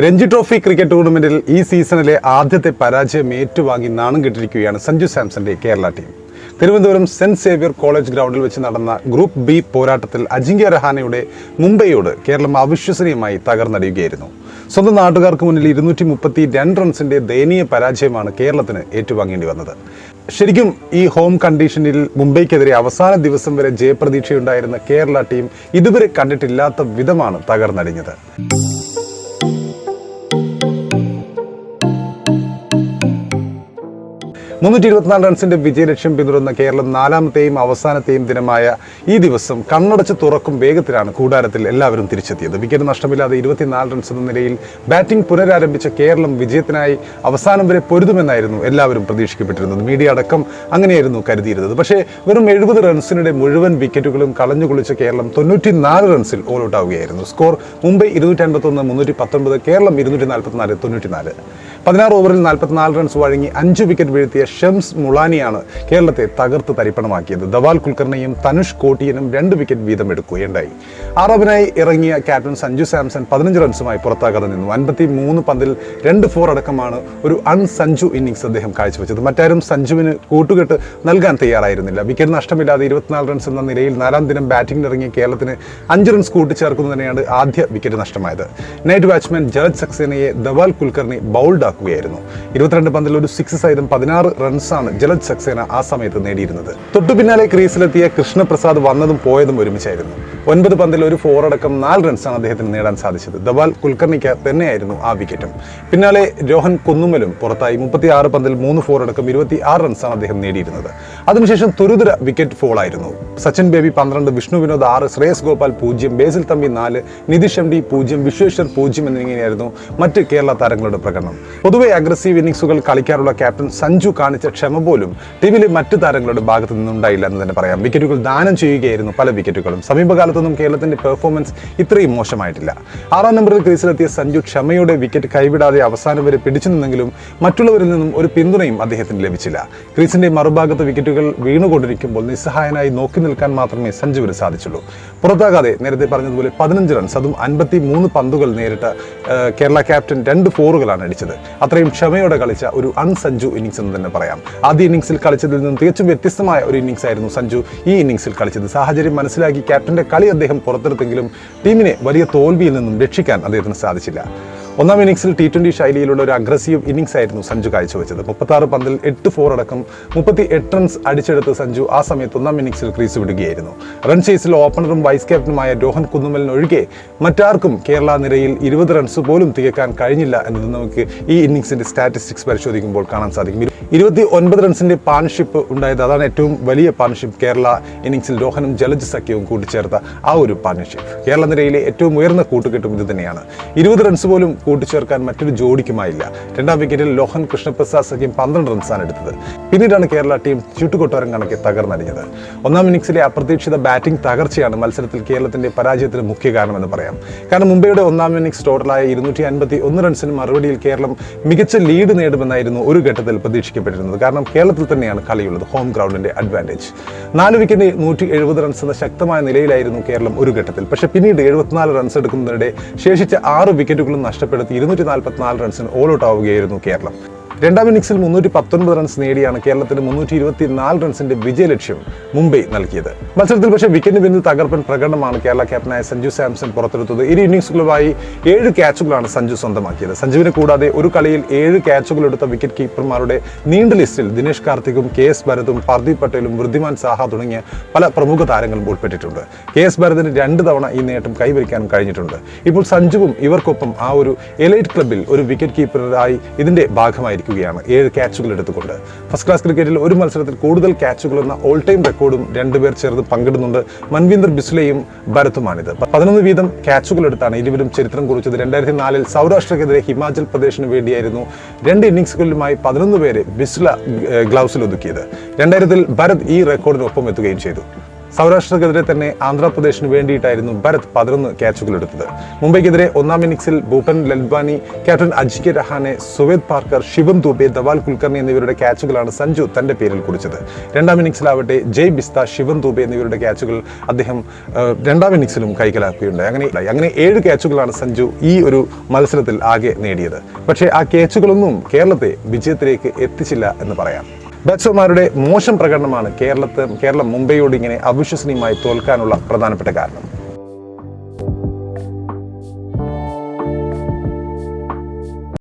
Ranji trophy cricket ടൂർണമെന്റിൽ ഈ സീസണിലെ ആദ്യത്തെ പരാജയം ഏറ്റുവാങ്ങി നാണം കെട്ടിരിക്കുകയാണ് സഞ്ജു സാംസന്റെ Kerala team. Thiruvananthapuram saint Xavier college ഗ്രൗണ്ടിൽ വെച്ച് നടന്ന ഗ്രൂപ്പ് ബി പോരാട്ടത്തിൽ അജിങ്ക്യ രഹാനെയുടെ മുംബൈയോട് കേരളം അവിശ്വസനീയമായി തകർന്നടിയുകയായിരുന്നു. സ്വന്തം നാട്ടുകാർക്ക് മുന്നിൽ 232 റൺസിന്റെ ദയനീയ പരാജയമാണ് കേരളത്തിന് ഏറ്റുവാങ്ങേണ്ടി വന്നത്. ശരിക്കും ഈ ഹോം കണ്ടീഷനിൽ മുംബൈക്കെതിരെ അവസാന ദിവസം വരെ ജയപ്രതീക്ഷയുണ്ടായിരുന്ന കേരള ടീം ഇതുവരെ കണ്ടിട്ടില്ലാത്ത വിധമാണ് തകർന്നടിഞ്ഞത്. 324 റൺസിന്റെ വിജയലക്ഷ്യം പിന്തുടർന്ന കേരളം നാലാമത്തെയും അവസാനത്തെയും ദിനമായ ഈ ദിവസം കണ്ണടച്ച് തുറക്കും വേഗത്തിലാണ് കൂടാരത്തിൽ എല്ലാവരും തിരിച്ചെത്തിയത്. വിക്കറ്റ് നഷ്ടമില്ലാതെ 24 റൺസ് എന്ന നിലയിൽ ബാറ്റിംഗ് പുനരാരംഭിച്ച കേരളം വിജയത്തിനായി അവസാനം വരെ പൊരുതുമെന്നായിരുന്നു എല്ലാവരും പ്രതീക്ഷിക്കപ്പെട്ടിരുന്നത്. മീഡിയ അടക്കം അങ്ങനെയായിരുന്നു കരുതിയിരുന്നത്. പക്ഷേ വെറും 70 റൺസിനിടെ മുഴുവൻ വിക്കറ്റുകളും കളഞ്ഞുകുളിച്ച കേരളം 94 റൺസിൽ ഓൾ ഔട്ട് ആവുകയായിരുന്നു. സ്കോർ മുംബൈ 251, 319, കേരളം 244, 94. 16 ഓവറിൽ 44 റൺസ് വഴങ്ങി 5 വിക്കറ്റ് വീഴ്ത്തിയ ഷംസ് മുളാനിയാണ് കേരളത്തെ തകർത്ത് തരിപ്പണമാക്കിയത്. ധവാൽ കുൽക്കർണിയും തനുഷ് കോട്ടിയനും 2 വിക്കറ്റ് വീതം എടുക്കുകയുണ്ടായി. ആറാമനായി ഇറങ്ങിയ ക്യാപ്റ്റൻ സഞ്ജു സാംസൺ 15 റൺസുമായി പുറത്താകാതെ നിന്നു. 53 പന്തിൽ 2 4 അടക്കമാണ് ഒരു സഞ്ജു ഇന്നിംഗ്സ് അദ്ദേഹം കാഴ്ചവെച്ചത്. മറ്റാരും സഞ്ജുവിന് കൂട്ടുകെട്ട് നൽകാൻ തയ്യാറായിരുന്നില്ല. വിക്കറ്റ് നഷ്ടമില്ലാതെ 24 റൺസ് എന്ന നിലയിൽ 4ാം ദിനം ബാറ്റിംഗിൽ ഇറങ്ങിയ കേരളത്തിന് 5 റൺസ് കൂട്ടിച്ചേർക്കുന്നതിനെയാണ് ആദ്യ വിക്കറ്റ് നഷ്ടമായത്. നൈറ്റ് ബാറ്റ്സ്മാൻ ജലജ് സക്സേനയെ ധവാൽ കുൽക്കർണി ബൗൾഡ് ആക്കുകയായിരുന്നു. 22 പന്തിൽ ഒരു 6 സഹിതം 16 റൺസാണ് ജലജ് സക്സേന ആ സമയത്ത് നേടിയിരുന്നത്. തൊട്ടു പിന്നാലെ ക്രീസിലെത്തിയ കൃഷ്ണപ്രസാദ് വന്നതും പോയതും ഒരുമിച്ചായിരുന്നു. 9 പന്തിൽ ഒരു 4 അടക്കം 4 റൺസാണ് അദ്ദേഹത്തിന് നേടാൻ സാധിച്ചത്. ധവാൽ കുൽക്കർണിക്ക് തന്നെയായിരുന്നു ആ വിക്കറ്റും. പിന്നാലെ രോഹൻ കുന്നുമലും പുറത്തായി. 36 പന്തിൽ 3 4 അടക്കം 26 റൺസാണ് അദ്ദേഹം നേടിയിരുന്നത്. അതിനുശേഷം തുരുതുര വിക്കറ്റ് ഫോൾ ആയിരുന്നു. സച്ചിൻ ബേബി 12, വിഷ്ണു വിനോദ് 6, ശ്രേയസ് ഗോപാൽ 0, ബേസിൽ തമ്പി 4, നിതീഷ് എം ഡി 0, വിശ്വേശ്വർ 0 എന്നിങ്ങനെയായിരുന്നു മറ്റ് കേരള താരങ്ങളുടെ പ്രകടനം. പൊതുവെ അഗ്രസീവ് ഇന്നിംഗ്സുകൾ കളിക്കാറുള്ള ക്യാപ്റ്റൻ സഞ്ജു കാണിച്ച ക്ഷമ പോലും ടീമിലെ മറ്റ് താരങ്ങളുടെ ഭാഗത്തു നിന്നുണ്ടായില്ല എന്ന് തന്നെ പറയാം. വിക്കറ്റുകൾ ദാനം ചെയ്യുകയായിരുന്നു പല വിക്കറ്റുകളും. സമീപകാലത്തൊന്നും കേരളത്തിന്റെ പെർഫോമൻസ് ഇത്രയും മോശമായിട്ടില്ല. 6ാം നമ്പറിൽ ക്രീസിലെത്തിയ സഞ്ജു ക്ഷമയോടെ വിക്കറ്റ് കൈവിടാതെ അവസാനം വരെ പിടിച്ചു നിന്നെങ്കിലും മറ്റുള്ളവരിൽ നിന്നും ഒരു പിന്തുണയും അദ്ദേഹത്തിന് ലഭിച്ചില്ല. ക്രീസിന്റെ മറുഭാഗത്ത് വിക്കറ്റുകൾ വീണുകൊണ്ടിരിക്കുമ്പോൾ നിസ്സഹായനായി നോക്കി നിൽക്കാൻ മാത്രമേ സഞ്ജുവിന് സാധിച്ചുള്ളൂ. പുറത്താകാതെ നേരത്തെ പറഞ്ഞതുപോലെ 15 റൺസ്, അതും 53 പന്തുകൾ നേരിട്ട കേരള ക്യാപ്റ്റൻ 2 4കളാണ് അടിച്ചത്. അത്രയും ക്ഷമയോടെ കളിച്ച ഒരു സഞ്ജു ഇന്നിംഗ്സ് എന്ന് തന്നെ പറയാം. ആദ്യ ഇന്നിംഗ്സിൽ കളിച്ചതിൽ നിന്നും തികച്ചും വ്യത്യസ്തമായ ഒരു ഇന്നിംഗ്സ് ആയിരുന്നു സഞ്ജു ഈ ഇന്നിംഗ്സിൽ കളിച്ചത്. സാഹചര്യം മനസ്സിലാക്കി ക്യാപ്റ്റന്റെ കളി അദ്ദേഹം പുറത്തെടുത്തെങ്കിലും ടീമിനെ വലിയ തോൽവിയിൽ നിന്നും രക്ഷിക്കാൻ അദ്ദേഹത്തിന് സാധിച്ചില്ല. 1ാം ഇന്നിംഗ്സിൽ T20 ശൈലിയിലുള്ള ഒരു അഗ്രസീവ് ഇന്നിംഗ്സ് ആയിരുന്നു സഞ്ജു കാഴ്ചവെച്ചത്. 36 പന്തിൽ 8 4 അടക്കം 38 റൺസ് അടിച്ചെടുത്ത് സഞ്ജു ആ സമയത്ത് 1ാം ഇന്നിംഗ്സിൽ ക്രീസ് വിടുകയായിരുന്നു. റൺ ചേസിൽ ഓപ്പണറും വൈസ് ക്യാപ്റ്റനുമായ രോഹൻ കുന്നുമലിനൊഴികെ മറ്റാർക്കും കേരള നിരയിൽ 20 റൺസ് പോലും തികക്കാൻ കഴിഞ്ഞില്ല എന്നത് നമുക്ക് ഈ ഇന്നിംഗ്സിന്റെ സ്റ്റാറ്റിസ്റ്റിക്സ് പരിശോധിക്കുമ്പോൾ കാണാൻ സാധിക്കും. 29 റൺസിന്റെ പാർട്ണർഷിപ്പ് ഉണ്ടായത്, അതാണ് ഏറ്റവും വലിയ പാർട്ണർഷിപ്പ്. കേരള ഇന്നിംഗ്സിൽ രോഹനും ജലജ് സഖ്യവും കൂട്ടിച്ചേർത്ത ആ ഒരു പാർട്ണർഷിപ്പ്. കേരള നിരയിലെ ഏറ്റവും ഉയർന്ന കൂട്ടുകെട്ടും ഇത് തന്നെയാണ്. 20 റൺസ് പോലും കൂട്ടിച്ചേർക്കാൻ മറ്റൊരു ജോഡിക്കുമായില്ല. 2ാം വിക്കറ്റിൽ ലോഹൻ കൃഷ്ണപ്രസാദ് സഖ്യം 12 റൺസാണ് എടുത്തത്. പിന്നീടാണ് കേരള ടീം ചുട്ടുകൊട്ടാരം കണക്കെ തകർന്നടിഞ്ഞത്. 1ാം ഇന്നിംഗ്സിലെ അപ്രതീക്ഷിത ബാറ്റിംഗ് തകർച്ചയാണ് മത്സരത്തിൽ കേരളത്തിന്റെ പരാജയത്തിന് മുഖ്യ കാരണമെന്ന് പറയാം. കാരണം മുംബൈയുടെ 1ാം ഇന്നിംഗ്സ് ടോട്ടലായ 251 റൺസിന് മറുപടിയിൽ കേരളം മികച്ച ലീഡ് നേടുമെന്നായിരുന്നു ഒരു ഘട്ടത്തിൽ പ്രതീക്ഷിക്കപ്പെട്ടിരുന്നത്. കാരണം കേരളത്തിൽ തന്നെയാണ് കളിയുള്ളത്, ഹോം ഗ്രൗണ്ടിന്റെ അഡ്വാൻറ്റേജ്. 4 വിക്കറ്റിന് 170 റൺസ് എന്ന ശക്തമായ നിലയിലായിരുന്നു കേരളം ഒരു ഘട്ടത്തിൽ. പക്ഷേ പിന്നീട് 74 റൺസ് എടുക്കുന്നതിനിടെ ശേഷിച്ച 6 വിക്കറ്റുകളും നഷ്ടപ്പെടുത്തി 244 റൺസിന് ഓൾ ഔട്ട് ആവുകയായിരുന്നു കേരളം. 2ാം ഇന്നിംഗ്സിൽ 319 റൺസ് നേടിയാണ് കേരളത്തിന് 324 റൺസിന്റെ വിജയലക്ഷ്യം മുംബൈ നൽകിയത്. മത്സരത്തിൽ പക്ഷേ വിക്കറ്റിന് പിന്നിൽ തകർപ്പൻ പ്രകടനമാണ് കേരള ക്യാപ്റ്റനായ സഞ്ജു സാംസൺ പുറത്തെടുത്തത്. 2 ഇന്നിംഗ്സുകളുമായി 7 ക്യാച്ചുകളാണ് സഞ്ജു സ്വന്തമാക്കിയത്. സഞ്ജുവിനെ കൂടാതെ ഒരു കളിയിൽ 7 ക്യാച്ചുകൾ എടുത്ത വിക്കറ്റ് കീപ്പർമാരുടെ നീണ്ട ലിസ്റ്റിൽ ദിനേശ് കാർത്തിക്കും KS ഭരതും പാർഥിവ് പട്ടേലും വൃദ്ധിമാൻ സാഹ തുടങ്ങിയ പല പ്രമുഖ താരങ്ങളും ഉൾപ്പെട്ടിട്ടുണ്ട്. KS ഭരതിന് 2 തവണ ഈ നേട്ടം കൈവരിക്കാനും കഴിഞ്ഞിട്ടുണ്ട്. ഇപ്പോൾ സഞ്ജുവും ഇവർക്കൊപ്പം ആ ഒരു എലൈറ്റ് ക്ലബിൽ ഒരു വിക്കറ്റ് കീപ്പറായി ഇതിന്റെ ഭാഗമായിരിക്കും. 7 ക്യാച്ചുകൾ എടുത്തുകൊണ്ട് ഫസ്റ്റ് ക്ലാസ് ക്രിക്കറ്റിൽ ഒരു മത്സരത്തിൽ കൂടുതൽ ക്യാച്ചുകൾ എന്ന ഓൾ ടൈം റെക്കോർഡും 2 പേർ ചേർന്ന് പങ്കിടുന്നുണ്ട്. മൻവീന്ദർ ബിസ്ലയും ഭരത്തുമാണിത്. 11 വീതം ക്യാച്ചുകൾ എടുത്താണ് ഇരുവരും ചരിത്രം കുറിച്ചത്. 2004-ൽ സൗരാഷ്ട്രക്കെതിരെ ഹിമാചൽ പ്രദേശിന് വേണ്ടിയായിരുന്നു 2 ഇന്നിംഗ്സുകളിലുമായി 11 പേരെ ബിസ്ല ഗ്ലൗസിൽ ഒതുക്കിയത്. 2000-ൽ ഭരത് ഈ റെക്കോർഡിനൊപ്പം എത്തുകയും ചെയ്തു. സൗരാഷ്ട്രക്കെതിരെ തന്നെ ആന്ധ്രാപ്രദേശിന് വേണ്ടിയിട്ടായിരുന്നു ഭരത് 11 ക്യാച്ചുകൾ എടുത്തത്. മുംബൈക്കെതിരെ ഒന്നാം ഇന്നിംഗ്സിൽ ഭൂപൻ ലൽവാനി, ക്യാപ്റ്റൻ അജിങ്ക്യ രഹാനെ, സുവേദ് പാർക്കർ, ശിവം ദുബെ, ധവാൽ കുൽക്കർണി എന്നിവരുടെ ക്യാച്ചുകളാണ് സഞ്ജു തന്റെ പേരിൽ കുറിച്ചത്. രണ്ടാം ഇന്നിംഗ്സിലാവട്ടെ ജയ് ബിസ്ത, ശിവം ദുബെ എന്നിവരുടെ ക്യാച്ചുകൾ അദ്ദേഹം രണ്ടാം ഇന്നിംഗ്സിലും കൈക്കലാക്കുകയുണ്ടായി. അങ്ങനെ 7 ക്യാച്ചുകളാണ് സഞ്ജു ഈ ഒരു മത്സരത്തിൽ ആകെ നേടിയത്. പക്ഷേ ആ ക്യാച്ചുകളൊന്നും കേരളത്തെ വിജയത്തിലേക്ക് എത്തിച്ചില്ല എന്ന് പറയാം. ബാറ്റ്സ്മാൻമാരുടെ മോശം പ്രകടനമാണ് കേരളം മുംബൈയോട് ഇങ്ങനെ അവിശ്വസനീയമായി തോൽക്കാനുള്ള പ്രധാനപ്പെട്ട കാരണം.